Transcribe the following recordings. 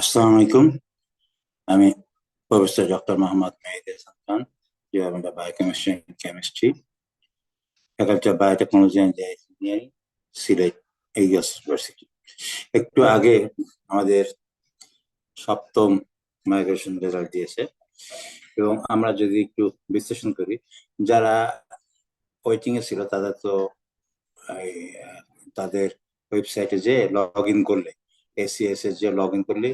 আসসালামু আলাইকুম। আমি professor doctor Mohammad Mehedi Hasan Khan, department of biochemistry and chemistry, faculty of biotechnology and engineering, Sylhet US university. একটু আগে আমাদের সপ্তম মাইগ্রেশন রেজাল্ট দিয়েছে এবং আমরা যদি একটু বিশ্লেষণ করি, যারা ওয়েটিং এ ছিল তাদের তো এই, তাদের ওয়েবসাইটে যে লগ ইন করলে, এসিএস এর যে লগ ইন করলে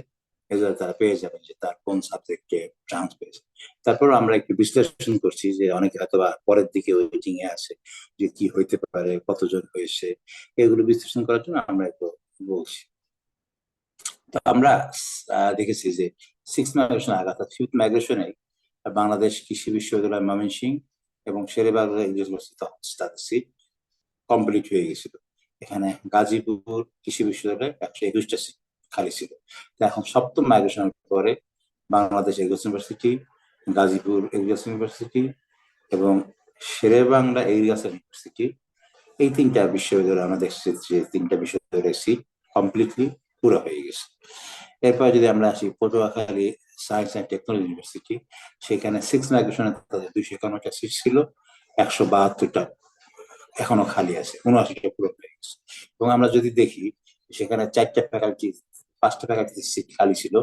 রেজাল্ট তারা পেয়ে যাবেন যে তার কোন সাবজেক্টে চান্স পেয়েছে। তারপর আমরা একটু বিশ্লেষণ করছি যে অনেকে হয়তো বা পরের দিকে ওয়েটিং এ আছে, যে কি হইতে পারে, কতজন হয়েছে, এগুলো বিশ্লেষণ করার জন্য আমরা একটু বলছি। তো আমরা দেখেছি যে সিক্স মাইগ্রেশন আগে, অর্থাৎ ফিফথ মাইগ্রেশনে বাংলাদেশ কৃষি বিশ্ববিদ্যালয় ময়মনসিংহ এবং শেরেবাংলা ইংরেজি তাদের সিট কমপ্লিট হয়ে গেছিল। এখানে গাজীপুর কৃষি বিশ্ববিদ্যালয়ে 121টা সিট খালি ছিল। তো এখন সপ্তম মাইগ্রেশনের পরে Bangladesh agriculture university, Gazipur agriculture university এবং শেরেবাংলা এগ্রিকালচার ইউনিভার্সিটি, এই তিনটা বিশ্ববিদ্যালয় আমরা দেখছি যে তিনটা বিশ্ববিদ্যালয়ের সিট কমপ্লিটলি পুরো হয়ে গেছে। এরপর যদি আমরা আসি Patuakhali science and technology university, সেখানে সিক্স মাইগ্রেশনে তাদের 251টা সিট ছিল, 172টা এখনো খালি আছে, 79টা পুরো হয়ে গেছে। এবং আমরা যদি দেখি সেখানে চারটা ফ্যাকাল্টি, পাঁচটা ফ্যাকাল্টি সিট খালি ছিল,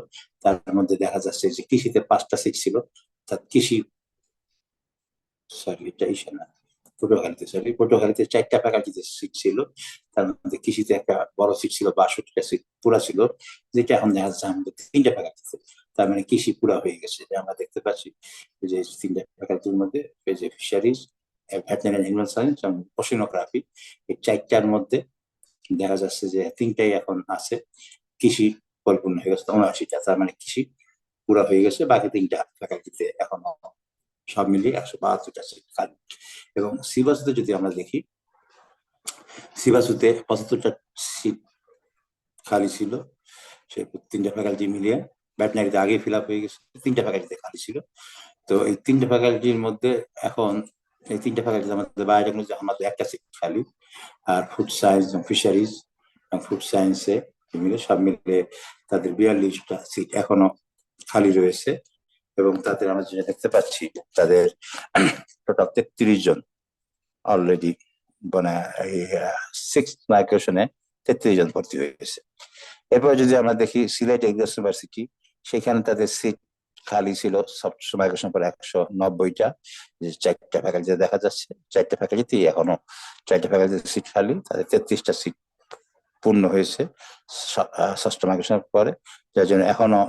তার মধ্যে দেখা যাচ্ছে যে কৃষিতে 5টা সিট ছিল, অর্থাৎ কৃষি, সরি এটা ইসে না, পটুয়াখালীতে 4টা ফ্যাকাল্টিতে সিট ছিল, তার মধ্যে কৃষিতে একটা বড় সিট ছিল, 62টা সিট পুরা ছিল, যেটা এখন দেখা যাচ্ছে আমাদের 3টা ফ্যাকাল্টিতে। তার মানে কৃষি পুরা হয়ে গেছে। যে আমরা দেখতে পাচ্ছি যে 3টা ফ্যাকাল্টির মধ্যে যে ফিশারিজ, ভেটেরিনারি অ্যানিমাল সায়েন্স এবং ওশেনোগ্রাফি, এই 4টার মধ্যে দেখা যাচ্ছে যে 3টাই এখন আছে, কৃষি পরিপূর্ণ হয়ে গেছে 79টা। তার মানে কৃষি পুরা হয়ে গেছে, বাকি 3টা ফ্যাকাল্টিতে এখনো সব মিলিয়ে 172টা সিট খালি। এবং সিবাসুতে যদি আমরা দেখি, সিবাসুতে 75টা সিট খালি ছিল, সে 3টা ফ্যাকাল্টি মিলিয়ে। ভেটেরিনারিতে আগে ফিল আপ হয়ে গেছে, 3টা ফ্যাকাল্টিতে খালি ছিল। তো এই 3টা ফ্যাকাল্টির মধ্যে এখন এই 3টা ফ্যাকাল্টিতে আমাদের বায়োটেকনোলজি আমাদের একটা সিট খালি, আর ফুড সায়েন্স এবং ফিশারিজ এবং ফুড সায়েন্সে মিলে সব মিলে তাদের 42টা সিট এখনো খালি রয়েছে। এবং তাদের আমরা যেটা দেখতে পাচ্ছি, তাদের টোটাল 33 জন অলরেডি, মানে এই সিক্স মাইগ্রেশনে 33 জন ভর্তি হয়ে গেছে। এরপর যদি আমরা দেখি সিলেট এগ্রিকালচার ইউনিভার্সিটি, সেখানে তাদের সিট খালি ছিল সব মাইগ্রেশন পরে 190টা, যে 4টা ফ্যাকাল্টিতে দেখা যাচ্ছে, 4টা ফ্যাকাল্টিতে এখনো 4টা ফ্যাকাল্টিতে সিট খালি, তাদের 33টা সিট পূর্ণ হয়েছে ষষ্ঠ মাইগ্রেশনের পরে, যার জন্য এখনো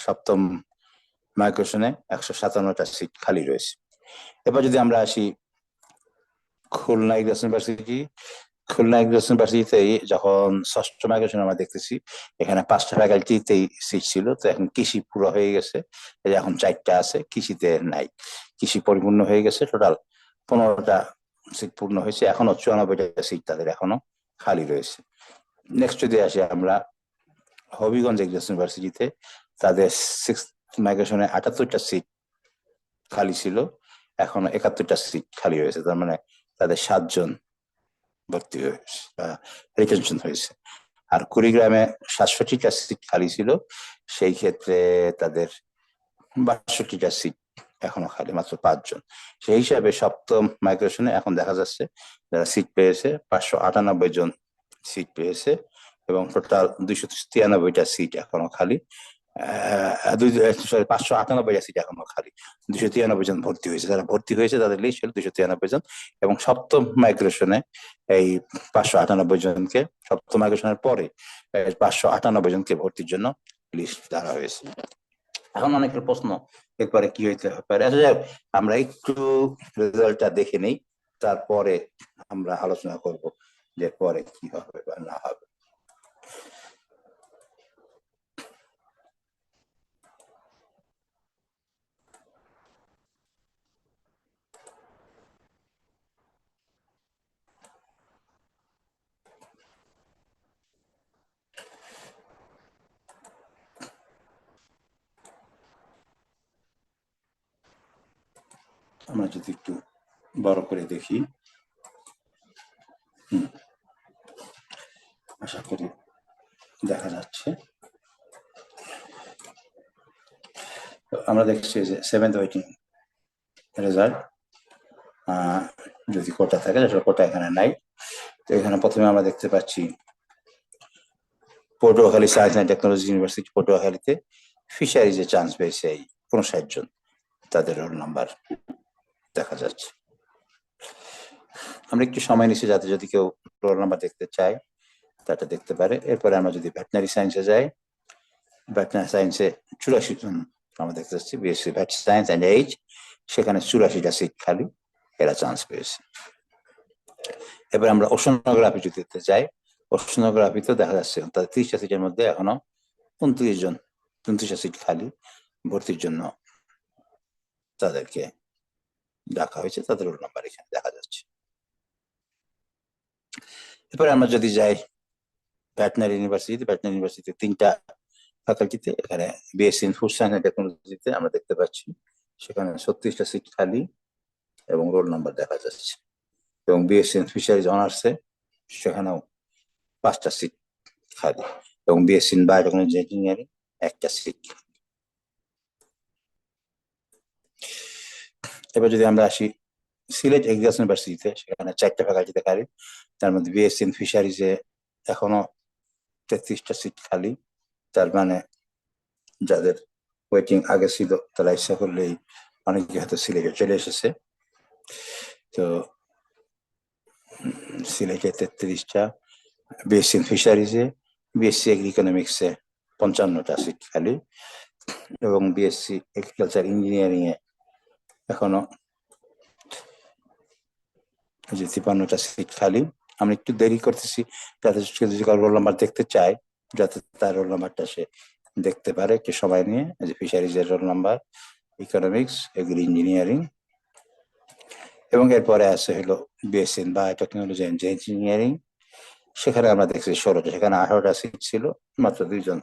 সপ্তম মাইগ্রেশনে 157টা সিট খালি রয়েছে। এবার যদি আমরা আসি Khulna agriculture university, Khulna agriculture ইউনিভার্সিটিতেই যখন ষষ্ঠ মাইগ্রেশন আমরা দেখতেছি, এখানে 5টা ফ্যাকাল্টিতেই সিট ছিল, তো এখন কৃষি পুরো হয়ে গেছে, এখন 4টা আছে, কৃষিতে নাই, কৃষি পরিপূর্ণ হয়ে গেছে, টোটাল 15টা সিট পূর্ণ হয়েছে, এখনো 94টা সিট তাদের এখনো খালি রয়েছে। নেক্সট যদি আসি আমরা হবিগঞ্জ এগ্রিকালচার ইউনিভার্সিটিতে, তাদের সিক্স মাইগ্রেশনে 78টা সিট খালি ছিল, এখনো 71টা সিট খালি রয়েছে, তার মানে তাদের 7জন ভর্তি হয়েছে, রিটেনশন হয়েছে। আর কুড়িগ্রামে 67টা সিট খালি ছিল, সেই ক্ষেত্রে তাদের 62টা সিট এখনো খালি, মাত্র 5জন। সেই হিসাবে সপ্তম মাইগ্রেশনে এখন দেখা যাচ্ছে যারা সিট পেয়েছে 598 জন সিট পেয়েছে, এবং টোটাল 293টা সিট এখনো খালি, 598টা সিট এখনো খালি, 293 জন ভর্তি হয়েছে, যারা ভর্তি হয়েছে তাদের লিস্ট হল 293 জন। এবং সপ্তম মাইগ্রেশনে এই 598 জনকে, সপ্তম মাইগ্রেশনের পরে 598 জনকে ভর্তির জন্য লিস্ট ধরা হয়েছে। এখন অনেকের প্রশ্ন, এরপরে কি হইতে পারে? আচ্ছা, আমরা একটু রেজাল্টটা দেখে নেই, তারপরে আমরা আলোচনা করব যে পরে কি হবে বা না হবে। আমরা যদি একটু বড় করে দেখি, আশা করি দেখা যাচ্ছে। আমরা দেখছি যে 7th ওয়েটিং রেজাল্ট, যদি কোটা থাকে, আসলে কোটা এখানে নাই। তো এখানে প্রথমে আমরা দেখতে পাচ্ছি Patuakhali science and technology university পটুয়াখালীতে ফিশারিজে চান্স পেয়েছে এই 59 জন, তাদের রোল নাম্বার দেখা যাচ্ছে। আমরা একটু সময় নিচ্ছি যাতে যদি কেউ রোল নাম্বার দেখতে চায় তাটা দেখতে পারে। এরপরে আমরা যদি ভেটেনারি সায়েন্সে যাই, ভেটেনারি সায়েন্সে 84 জন আমরা দেখতে পাচ্ছি, BSc vet science and H, সেখানে 84টা সিট খালি, এরা চান্স পেয়েছে। এবার আমরা ওশনোগ্রাফি যদি দেখতে চাই, ওশনোগ্রাফিতে দেখা যাচ্ছে তাদের 30টা সিটের মধ্যে এখনো 29টা সিট খালি, ভর্তির জন্য তাদেরকে ডাকা হয়েছে, তাদের রোল নাম্বার এখানে দেখা যাচ্ছে। এরপরে আমরা যদি যাই ভেটেনারি ইউনিভার্সিটিতে, ভেটেনারি ইউনিভার্সিটিতে 3টা ফ্যাকাল্টিতে, এখানে BSc in food science and টেকনোলজিতে আমরা দেখতে পাচ্ছি সেখানে 36টা সিট খালি এবং রোল নাম্বার দেখা যাচ্ছে। এবং বিএসসি ইন ফিশারিজ অনার্সে সেখানেও 5টা সিট খালি, এবং বিএসসি ইন বায়োটেকনোলজি ইঞ্জিনিয়ারিং 1টা সিট। এবার যদি আমরা আসি সিলেট এগ্রিকালচার ইউনিভার্সিটিতে, সেখানে 4টা ফ্যাকাল্টিতে খালি, তার মধ্যে বিএসসি ইন ফিশারিজে এখনো 33টা সিট খালি। তার মানে যাদের ওয়েটিং আগে ছিল তারা ইচ্ছা করলেই অনেকে হয়তো সিলেটে চলে এসেছে। তো সিলেটে 33টা, বিএসসি ইন ফিশারিজে, বিএসসি এগ্রি ইকোনমিক্সে 55টা সিট খালি, এবং বিএসসি এগ্রিকালচার ইঞ্জিনিয়ারিং এ এখনো 53টা সিট খালি। আমরা একটু দেরি করতেছি যাতে যদি কারো রোল নাম্বার দেখতে চায় যাতে তার রোল নাম্বারটা সে দেখতে পারে একটু সময় নিয়ে। যে ফিশারিজের roll number, economics, agri engineering, এবং এরপরে আছে হলো BSc in biotechnology and engineering, সেখানে আমরা দেখছি 16টা, সেখানে 18টা সিট ছিল, মাত্র 2 জন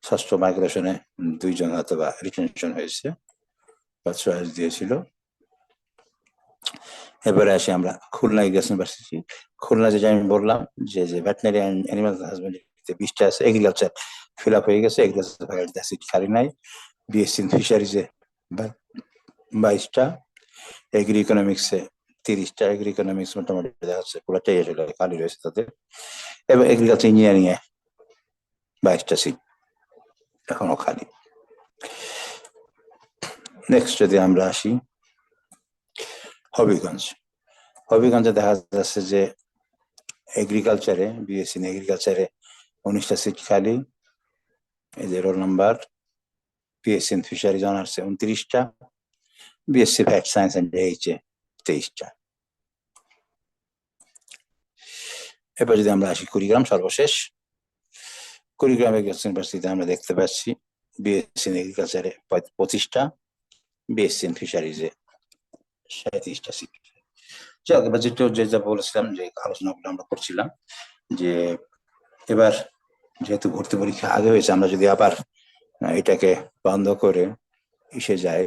ষষ্ঠ মাইগ্রেশনে 2 জন হয়তো বা রিটেনশন হয়েছে বা চয়েস দিয়েছিল। এবারে আসি আমরা খুলনা এগ্রিকালচার ইউনিভার্সিটি। খুলনা যেটা আমি বললাম যে ভেটেনারি অ্যান্ড অ্যানিমাল হাজবেন্ডারিতে 20টা আছে, এগ্রিকালচার ফিল আপ হয়ে গেছে, এগ্রিকালচার ফ্যাকাল্টিতে সিট খালি নাই। বিএসসি ইন ফিশারিজে 22টা, এগ্রি ইকোনমিক্সে 30টা, এগ্রি ইকোনমিক্স মোটামুটি দেখা যাচ্ছে পুরোটাই আসলে খালি রয়েছে তাদের, এবং এগ্রিকালচার ইঞ্জিনিয়ারিং এ 22টা সিট এখনো খালি। নেক্সট যদি আমরা আসি হবিগঞ্জ, হবিগঞ্জে দেখা যাচ্ছে যে এগ্রিকালচারে, বিএসসি ইন এগ্রিকালচারে 19টা সিট খালি, এই যে roll number, BSc in fisheries অনার্সে 29টা, BSc vet science and H A 23টা। এবার যদি আমরা আসি কুড়িগ্রাম, সর্বশেষ কুড়িগ্রাম এগ্রিকালচার ইউনিভার্সিটিতে আমরা দেখতে পাচ্ছি বিএসসি ইন এগ্রিকালচারে 25টা, বিএসসি ইন ফিশারিজে 37টা সিট। এবার যেটা বলেছিলাম যে আলোচনাগুলো আমরা করছিলাম যে এবার যেহেতু ভর্তি পরীক্ষা আগে হয়েছে, আমরা যদি আবার এটাকে বন্ধ করে ইসে যাই,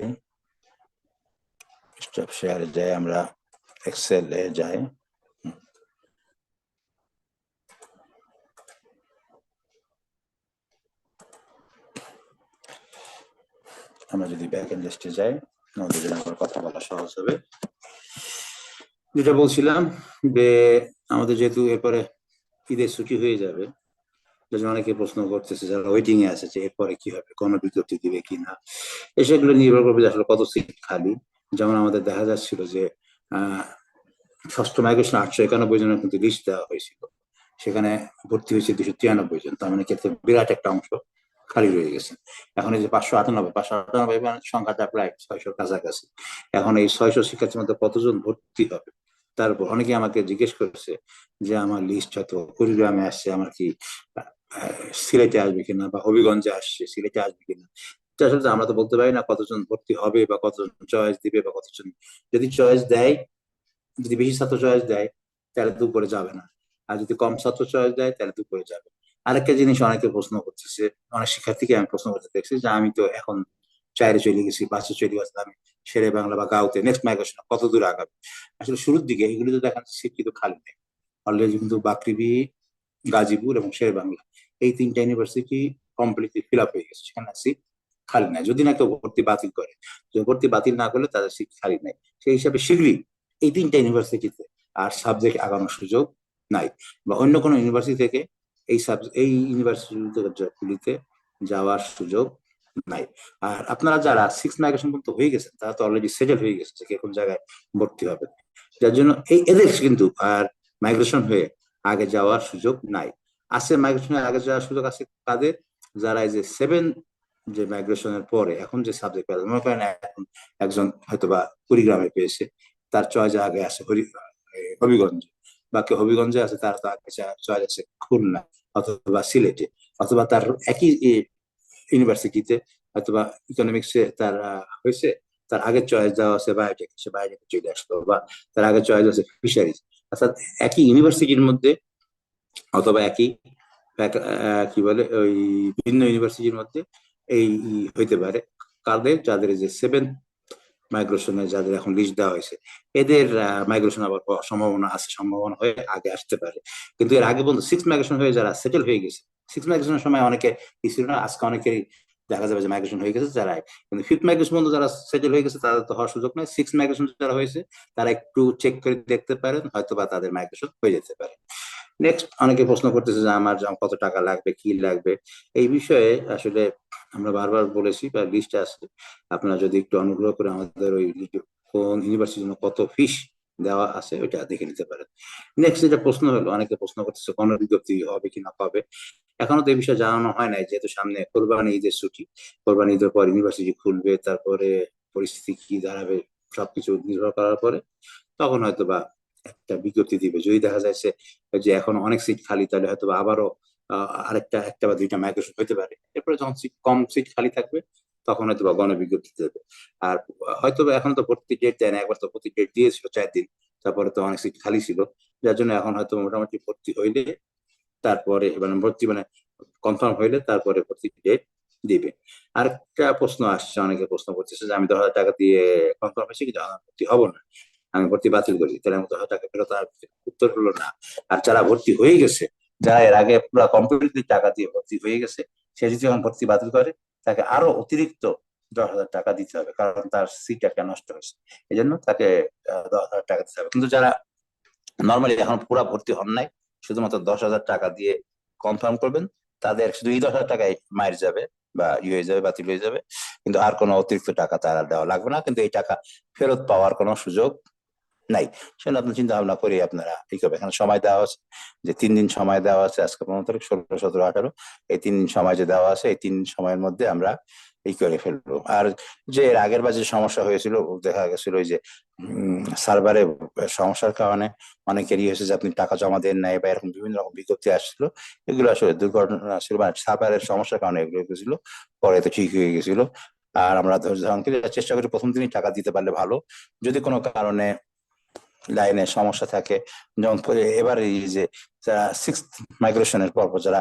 স্টপ শেয়ারে যাই, আমরা এক্সেল এ যাই, আমরা যদি ব্যাক এন্ড লিস্টে যাই আমাদের জন্য আবার কথা বলা সহজ হবে। যেটা বলছিলাম যে আমাদের যেহেতু এরপরে ঈদের ছুটি হয়ে যাবে, অনেকে প্রশ্ন করতেছে যারা ওয়েটিং এ আছে যে এরপরে কি হবে, কোনো বিজ্ঞপ্তি দিবে কিনা, এসবগুলো নির্ভর করবে আসলে কত সিট খালি। যেমন আমাদের দেখা যাচ্ছিল যে ষষ্ঠ মাইগ্রেশন 891 জনের কিন্তু লিস্ট দেওয়া হয়েছিল, সেখানে ভর্তি হয়েছে 293 জন, তার মানে ক্ষেত্রে বিরাট একটা অংশ খালি রয়ে গেছে। এখন এই যে 598 সংখ্যাটা প্রায় 600 কাছাকাছি। এখন এই 600 শিক্ষার্থীর মধ্যে কতজন ভর্তি হবে তার উপর অনেকে আমাকে জিজ্ঞেস করছে যে আমার লিস্ট হয়তো কুড়িগ্রামে আসছে, আমার কি সিলেটে আসবে কিনা, বা হবিগঞ্জে আসছে সিলেটে আসবে কিনা। আসলে আমরা তো বলতে পারি না কতজন ভর্তি হবে বা কতজন চয়েস দিবে বা কতজন, যদি চয়েস দেয়, যদি বেশি ছাত্র চয়েস দেয় তাহলে তো উপরে যাবে না, আর যদি কম ছাত্র চয়েস দেয় তাহলে তো উপরে যাবে। আরেকটা জিনিস অনেকে প্রশ্ন করতেছে, অনেক শিক্ষার্থীকে আমি প্রশ্ন করতে দেখছি যে আমি তো এখন 4-এ চলে গেছি, 5-এ চলে গেছি, আমি শেরে বাংলা বা গাঁওতে নেক্সট মাইগ্রেশন কত দূর আগাবে। আসলে শুরুর দিকে এগুলো তো দেখা সিট কিন্তু খালি নেই অলরেডি, কিন্তু বাকৃবি, গাজীপুর এবং শেরে বাংলা এই 3টা ইউনিভার্সিটি কমপ্লিটলি ফিল আপ হয়ে গেছে, সেখানে সিট খালি নাই, যদি না কেউ ভর্তি বাতিল করে। ভর্তি বাতিল না করলে তাদের সিট খালি নাই। সেই হিসাবে শীঘ্রই এই 3টা ইউনিভার্সিটিতে আর সাবজেক্ট আগানোর সুযোগ নাই, বা অন্য কোনো ইউনিভার্সিটি থেকে এই ইউনিভার্সিটিগুলিতে যাওয়ার সুযোগ নাই। আর আপনারা যারা 6 মাইগ্রেশন পর্যন্ত হয়ে গেছেন তারা তো অলরেডি সেটেল হয়ে গেছে যে কোন জায়গায় ভর্তি হবে, যার জন্য এদের কিন্তু আর মাইগ্রেশন হয়ে আগে যাওয়ার সুযোগ নাই। আছে মাইগ্রেশনের আগে যাওয়ার সুযোগ আছে কাদের? যারা এই যে 7 যে মাইগ্রেশনের পরে এখন যে সাবজেক্ট পেয়ে, মনে করেন এখন একজন হয়তোবা কুড়িগ্রামে পেয়েছে, তার চয়েস আগে আছে হবিগঞ্জে, বা কেউ হবিগঞ্জে আছে, তার তো আগে চয়েস আছে খুলনা অথবা সিলেটে, অথবা তার একই ইউনিভার্সিটিতে হয়তোবা ইকোনমিক্সে তার হয়েছে, তার আগে চয়েস দেওয়া আছে বায়োটেক, সে বায়োটেকে চলে আসলো, বা তার আগে চয়েস আছে ফিশারিজ। অর্থাৎ একই ইউনিভার্সিটির মধ্যে অথবা একই কি বলে ওই ভিন্ন ইউনিভার্সিটির মধ্যে এই হইতে পারে কাদের, যাদের যে 7 মাইগ্রেশনে যাদের এখন লিস্ট দেওয়া হয়েছে, এদের মাইগ্রেশন আবার সম্ভাবনা আছে, সম্ভাবনা হয়ে আগে আসতে পারে। কিন্তু এর আগে পর্যন্ত 6 মাইগ্রেশন হয়ে যারা সেটেল হয়ে গেছে, 6 মাইগ্রেশনের সময় অনেকে ছিল না, আজকে অনেকেরই দেখা যাবে যে মাইগ্রেশন হয়ে গেছে যারা, কিন্তু 5th মাইগ্রেশন পর্যন্ত যারা সেটেল হয়ে গেছে তাদের তো হওয়ার সুযোগ নয়। 6 মাইগ্রেশন যারা হয়েছে তারা একটু চেক করে দেখতে পারেন, হয়তো বা তাদের মাইগ্রেশন হয়ে যেতে পারে। নেক্সট, অনেকে প্রশ্ন করতেছে যে আমার কত টাকা লাগবে, কি লাগবে। এই বিষয়ে আসলে আমরা বারবার বলেছি বা লিস্ট আছে, আপনারা যদি একটু অনুগ্রহ করে আমাদের ওই কোন ইউনিভার্সিটির জন্য কত ফিস দেওয়া আছে ওইটা দেখে নিতে পারেন। নেক্সট যেটা প্রশ্ন হলো, অনেকে প্রশ্ন করতেছে গণবিজ্ঞপ্তি হবে কিনা কবে। এখনো তো এই বিষয়ে জানানো হয় নাই, যেহেতু সামনে কোরবানি ঈদের ছুটি, কোরবানি ঈদের পর ইউনিভার্সিটি খুলবে, তারপরে পরিস্থিতি কি দাঁড়াবে সবকিছু নির্ভর করার পরে তখন হয়তো বা একটা বিজ্ঞপ্তি দিবে। যদি দেখা যাচ্ছে যে এখন অনেক সিট খালি, তাহলে হয়তো আবারও একটা বা 2টা মাইগ্রেশন হতে পারে। এরপরে যখন কম সিট খালি থাকবে তখন হয়তো বা গণবিজ্ঞপ্তি দেবে। আর হয়তো এখন তো ভর্তি ডেট দেয় না, একবার তো ভর্তি ডেট দিয়েছিল 4 দিন, তারপরে তো অনেক সিট খালি ছিল, যার জন্য এখন হয়তো মোটামুটি ভর্তি হইলে তারপরে মানে ভর্তি মানে কনফার্ম হইলে তারপরে ভর্তি ডেট দিবে। আরেকটা প্রশ্ন আসছে, অনেকে প্রশ্ন করতেছে যে আমি 10,000 টাকা দিয়ে কনফার্ম হয়েছি কিন্তু আমার ভর্তি হবো না, আমি ভর্তি বাতিল করি, তাহলে আমি 10,000 টাকা ফেরত আর? উত্তর হলো না। আর যারা ভর্তি হয়ে গেছে, যারা এর আগে পুরো কমপ্লিটলি টাকা দিয়ে ভর্তি হয়ে গেছে, সে যদি এখন ভর্তি বাতিল করে তাকে আরো অতিরিক্ত 10,000 টাকা দিতে হবে, কারণ তার সিট একটা নষ্ট হয়েছে, এই জন্য তাকে 10,000 টাকা দিতে হবে। কিন্তু যারা নর্মালি এখন পুরো ভর্তি হন নাই, শুধুমাত্র 10,000 টাকা দিয়ে কনফার্ম করবেন, তাদের শুধু এই 10,000 টাকায় মায়ের যাবে বা হয়ে যাবে, বাতিল হয়ে যাবে, কিন্তু আর কোনো অতিরিক্ত টাকা তারা দেওয়া লাগবে না, কিন্তু এই টাকা ফেরত পাওয়ার কোনো সুযোগ নাই। সেজন্য আপনার চিন্তা ভাবনা করে আপনারা ঠিক হবে। এখানে সময় দেওয়া আছে যে 3 দিন সময় দেওয়া আছে, আজকে 15 তারিখ, 16, 17, 18, এই 3 দিন সময় যে দেওয়া আছে, এই 3 দিন সময়ের মধ্যে আমরা এই করে ফেলবো। আর যে এর আগের বার যে সমস্যা হয়েছিল, দেখা গেছিল ওই যে সার্ভারে সমস্যার কারণে অনেকেরই হয়েছে যে আপনি টাকা জমা দেন নাই, বা এরকম বিভিন্ন রকম বিজ্ঞপ্তি আসছিল, এগুলো আসলে দুর্ঘটনা ছিল, মানে সার্ভারের সমস্যার কারণে এগুলো হয়েছিল, পরে তো ঠিক হয়ে গেছিল। আর আমরা চেষ্টা করি প্রথম দিনই টাকা দিতে পারলে ভালো। যদি কোনো কারণে লাইনে সমস্যা থাকে, যেমন এবার এই যে যারা 6th মাইগ্রেশনের পর যারা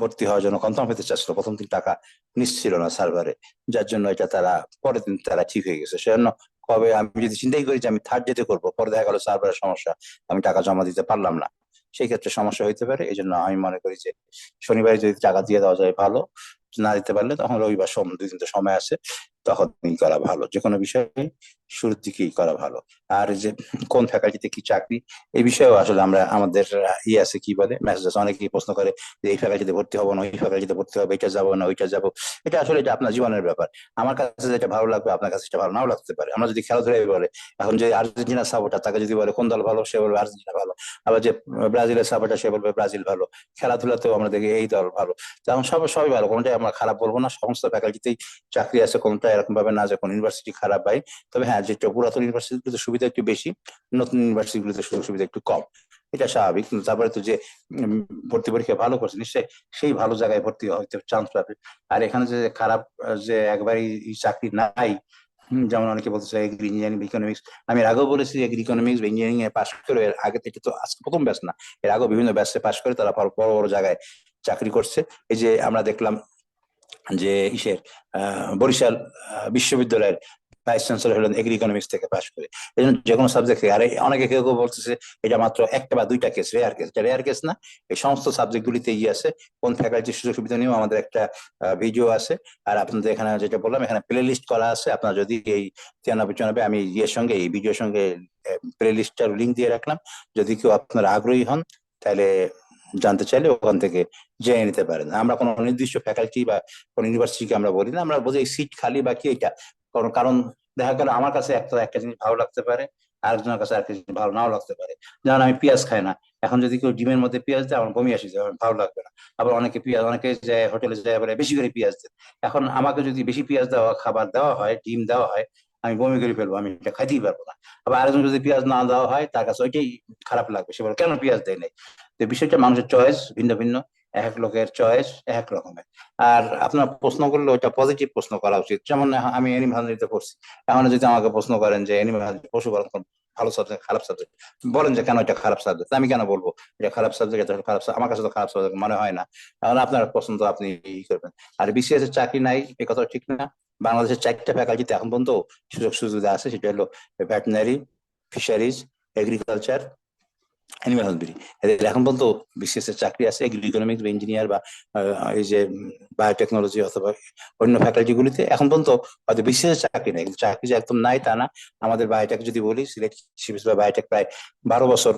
ভর্তি হওয়ার জন্য কনফার্ম হতে চাচ্ছিল, প্রথম দিন টাকা নিচ্ছিল না সার্ভারে, যার জন্য এটা তারা পরের দিন তারা ঠিক হয়ে গেছে। সেজন্য কবে আমি যদি চিন্তাই করি যে আমি থার্ড ডেতে করবো, পরে দেখা গেল সার্ভারের সমস্যা, আমি টাকা জমা দিতে পারলাম না, সেই ক্ষেত্রে সমস্যা হইতে পারে। এই জন্য আমি মনে করি যে শনিবারে যদি টাকা দিয়ে দেওয়া যায় ভালো, না দিতে পারলে তখন রবিবার 2 দিন তো সময় আছে, তখন করা ভালো। যে কোনো বিষয়ে শুরুর দিকেই করা ভালো। আর যে কোন ফ্যাকাল্টিতে কি চাকরি, এই বিষয়েও আসলে আমরা আমাদের আছে কি বলে মেসেজ আছে, অনেকেই প্রশ্ন করে যে এই ফ্যাকাল্টিতে ভর্তি হবো না, ওই ফ্যাকাল্টিতে ভর্তি হবে, এটা যাবো না ওইটা যাবো। এটা আসলে এটা আপনার জীবনের ব্যাপার। আমার কাছে যেটা ভালো লাগবে আপনার কাছে সেটা ভালো নাও লাগতে পারে। আমরা যদি খেলাধুলায় বলে, এখন যে আর্জেন্টিনা সাপোর্টার, তাকে যদি বলে কোন দল ভালো, সে বলবে আর্জেন্টিনা ভালো। আবার যে ব্রাজিলের সাপোর্টার, সে বলবে ব্রাজিল ভালো। খেলাধুলাতেও আমরা দেখি এই দল ভালো। তেমন সবই ভালো, কোনটাই আমরা খারাপ বলবো না। সমস্ত ফ্যাকাল্টিতেই চাকরি আছে, কোনটা এরকম ভাবে না যে কোন ইউনিভার্সিটি খারাপ ভাই। তবে হ্যাঁ, যে পুরাতন ইউনিভার্সিটিগুলোতে সুবিধা একটু বেশি, নতুন ইউনিভার্সিটিগুলোতে সুযোগ সুবিধা একটু কম, এটা স্বাভাবিক। কিন্তু তারপরে তো যে ভর্তি পরীক্ষা ভালো করছে, নিশ্চয়ই সেই ভালো জায়গায় ভর্তি হইতে চান্স পাবে। আর এখানে যে খারাপ, যে একবারই চাকরি নাই, যেমন অনেকে বলতেছে এগ্রি, ইঞ্জিনিয়ারিং, ইকোনমিক্স। আমি এর আগেও বলেছি এগ্রি, ইকোনমিক্স বা ইঞ্জিনিয়ারিং এ পাশ করে, এর আগে থেকে তো আজকে প্রথম ব্যাচ না, এর আগেও বিভিন্ন ব্যাচে পাশ করে তারা বড় বড় জায়গায় চাকরি করছে। এই যে আমরা দেখলাম যে বরিশাল বিশ্ববিদ্যালয়ের ভাইস চ্যান্সেলর হলেন এগ্রি ইকোনমিক্স থেকে পাশ করে। এই জন্য যে কোনো সাবজেক্ট থেকে, আর অনেকে কেউ কেউ বলতেছে এটা মাত্র একটা বা দুইটা কেস, রেয়ার কেস। এটা রেয়ার কেস না, এই সমস্ত সাবজেক্ট গুলিতে আছে। কোন ফ্যাকাল্টির সুযোগ সুবিধা নিয়েও আমাদের একটা ভিডিও আছে। আর আপনাদের এখানে যেটা বললাম, এখানে প্লে লিস্ট করা আছে। আপনারা যদি এই 93-94 আমি সঙ্গে এই ভিডিওর সঙ্গে প্লে লিস্টটার লিঙ্ক দিয়ে রাখলাম, যদি কেউ আপনারা আগ্রহী হন তাহলে জানতে চাইলে ওখান থেকে জেনে নিতে পারেন। আমরা কোনো নির্দিষ্ট ফ্যাকাল্টি বা কোন ইউনিভার্সিটিকে আমরা বলি না, আমরা বলি সিট খালি বা কি এটা। কারণ দেখা গেল আমার কাছে একটা জিনিস ভালো লাগতে পারে, আরেকজনের কাছে আরেকটা জিনিস ভালো নাও লাগতে পারে। যেমন আমি পেঁয়াজ খাই না, এখন যদি কেউ ডিমের মধ্যে পেঁয়াজ দেয় আমার বমি আসি যায়, আমার ভালো লাগবে না। আবার অনেকে যায় হোটেলে যায় বলে বেশি করে পেঁয়াজ দেয়। এখন আমাকে যদি বেশি পেঁয়াজ দেওয়া খাবার দেওয়া হয়, ডিম দেওয়া হয়, আমি বমি করে ফেলবো, আমি এটা খাইতেই পারবো না। আবার আরেকজন যদি পেঁয়াজ না দেওয়া হয় তার কাছে ওইটাই খারাপ লাগবে, সে বলে কেন পেঁয়াজ দেয় নাই। তো বিষয়টা মানুষের চয়েস ভিন্ন ভিন্ন, এক এক লোকের চয়েস এক এক রকমের। আর আপনার প্রশ্ন করলে ওইটা পজিটিভ প্রশ্ন করা উচিত। যেমন আমি অ্যানিমাল নিতে পড়ছি, এখন যদি আমাকে প্রশ্ন করেন যে অ্যানিমাল পশুপালন কোন ভালো সাবজেক্ট খারাপ সাবজেক্ট, বলেন যে কেন এটা খারাপ সাবজেক্ট, আমি কেন বলবো এটা খারাপ সাবজেক্ট, এটা খারাপ আমার কাছে তো খারাপ সাবজেক্ট মনে হয় না। তাহলে আপনার পছন্দ, আপনি ই করবেন। আর বিসিএস এর চাকরি নাই এই কথা ঠিক না। বাংলাদেশের 4টা ফ্যাকাল্টিতে এখন পর্যন্ত সুযোগ সুবিধা আছে, সেটা হলো veterinary, fisheries, agriculture, animal husbandry. এদের এখন পর্যন্ত বিসিএস এর চাকরি আছে। এগ্রি ইকোনমিক্স বা ইঞ্জিনিয়ার বা এই যে বায়োটেকনোলজি অথবা অন্য ফ্যাকাল্টি গুলিতে এখন পর্যন্ত হয়তো বিসিএস এর চাকরি নেই, কিন্তু চাকরি যে একদম নাই তা না। আমাদের বায়োটেক যদি বলি, সিলেট বা বায়োটেক প্রায় 12 বছর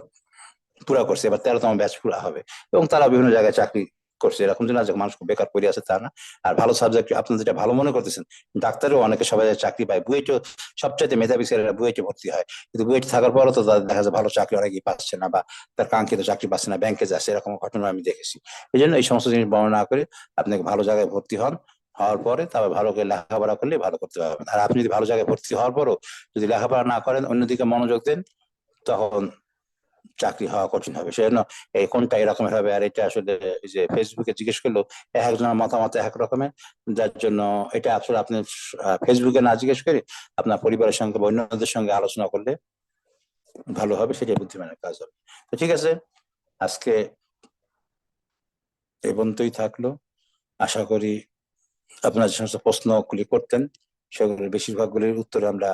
পুরা করছে, এবার 13তম ব্যাচ পুরা হবে, এবং তারা বিভিন্ন জায়গায় চাকরি করছে। এরকম যে না যে মানুষ বেকার পড়ে আছে তা না। আর ভালো সাবজেক্ট আপনি যেটা ভালো মনে করতেছেন, ডাক্তারও অনেকে সবাই চাকরি পায়। বুয়েটও সবচাইতে মেধাবী ছেলেরা বুয়েটে ভর্তি হয়, কিন্তু বুয়েট থাকার পরও তো তাদের দেখা যায় ভালো চাকরি অনেকেই পাচ্ছে না, বা তার কাঙ্ক্ষিত চাকরি পাচ্ছে না, ব্যাংকে যাচ্ছে, এরকম ঘটনা আমি দেখেছি। এই জন্য এই সমস্ত জিনিস বর্ণনা করে আপনাকে ভালো জায়গায় ভর্তি হন, হওয়ার পরে তারপর ভালো করে লেখাপড়া করলে ভালো করতে পারবেন। আর আপনি যদি ভালো জায়গায় ভর্তি হওয়ার পরও যদি লেখাপড়া না করেন, অন্যদিকে মনোযোগ দেন, তখন চাকরি হওয়া কঠিন হবে। সেজন্য এই কোনটা এরকম হবে। আর এটা আসলে এই যে ফেসবুকে জিজ্ঞেস করলো, এক একজনের মতামত এক রকমের, যার জন্য এটা আসলে আপনি ফেসবুকে না জিজ্ঞেস করে আপনার পরিবারের সঙ্গে বা অন্যদের সঙ্গে আলোচনা করলে ভালো হবে, সেটাই বুদ্ধিমানের কাজ হবে। তো ঠিক আছে, আজকে এই পর্যন্তই থাকলো। আশা করি আপনার যে সমস্ত প্রশ্নগুলি করতেন সেগুলোর বেশিরভাগগুলির উত্তর আমরা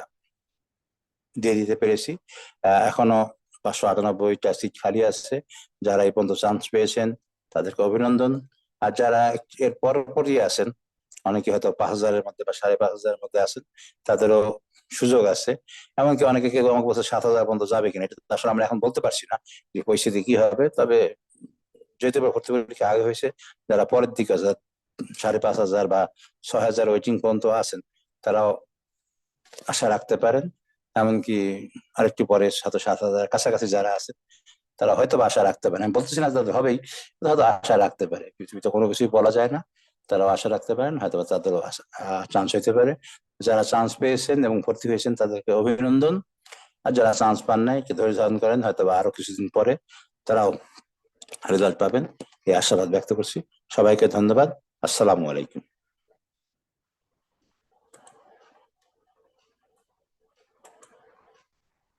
দিয়ে দিতে পেরেছি। এখনো 598টা সিট খালি আছে। যারা এই পর্যন্ত চান্স পেয়েছেন তাদেরকে অভিনন্দন। আর যারা এর পরপরই আছেন, অনেকে হয়তো 5,000-এর মধ্যে বা 5,500-এর মধ্যে আছেন, তাদেরও সুযোগ আছে। এমনকি অনেকে কেউ আমাকে বলছে 7,000 পর্যন্ত যাবে কিনা, এটা আসলে আমরা এখন বলতে পারছি না যে পরিস্থিতি কি হবে। তবে যেহেতু ভর্তি পরীক্ষা আগে হয়েছে, যারা পরের দিকে 5,500 বা 6,000 ওয়েটিং পর্যন্ত আছেন, তারাও আশা রাখতে পারেন। এমনকি আরেকটু পরে 7,000 কাছাকাছি যারা আছে তারা হয়তো আশা রাখতে পারে। আমি বলতেছি না তাদের হবেই, হয়তো আশা রাখতে পারে। পৃথিবীতে কোনো কিছুই বলা যায় না। তারাও আশা রাখতে পারেন, হয়তো তাদেরও চান্স হইতে পারে। যারা চান্স পেয়েছেন এবং ভর্তি হয়েছেন তাদেরকে অভিনন্দন। আর যারা চান্স পান নাই, একটু ধৈর্য ধারণ করেন, হয়তো আরো কিছুদিন পরে তারাও রেজাল্ট পাবেন, এই আশাবাদ ব্যক্ত করছি। সবাইকে ধন্যবাদ। আসসালামু আলাইকুম।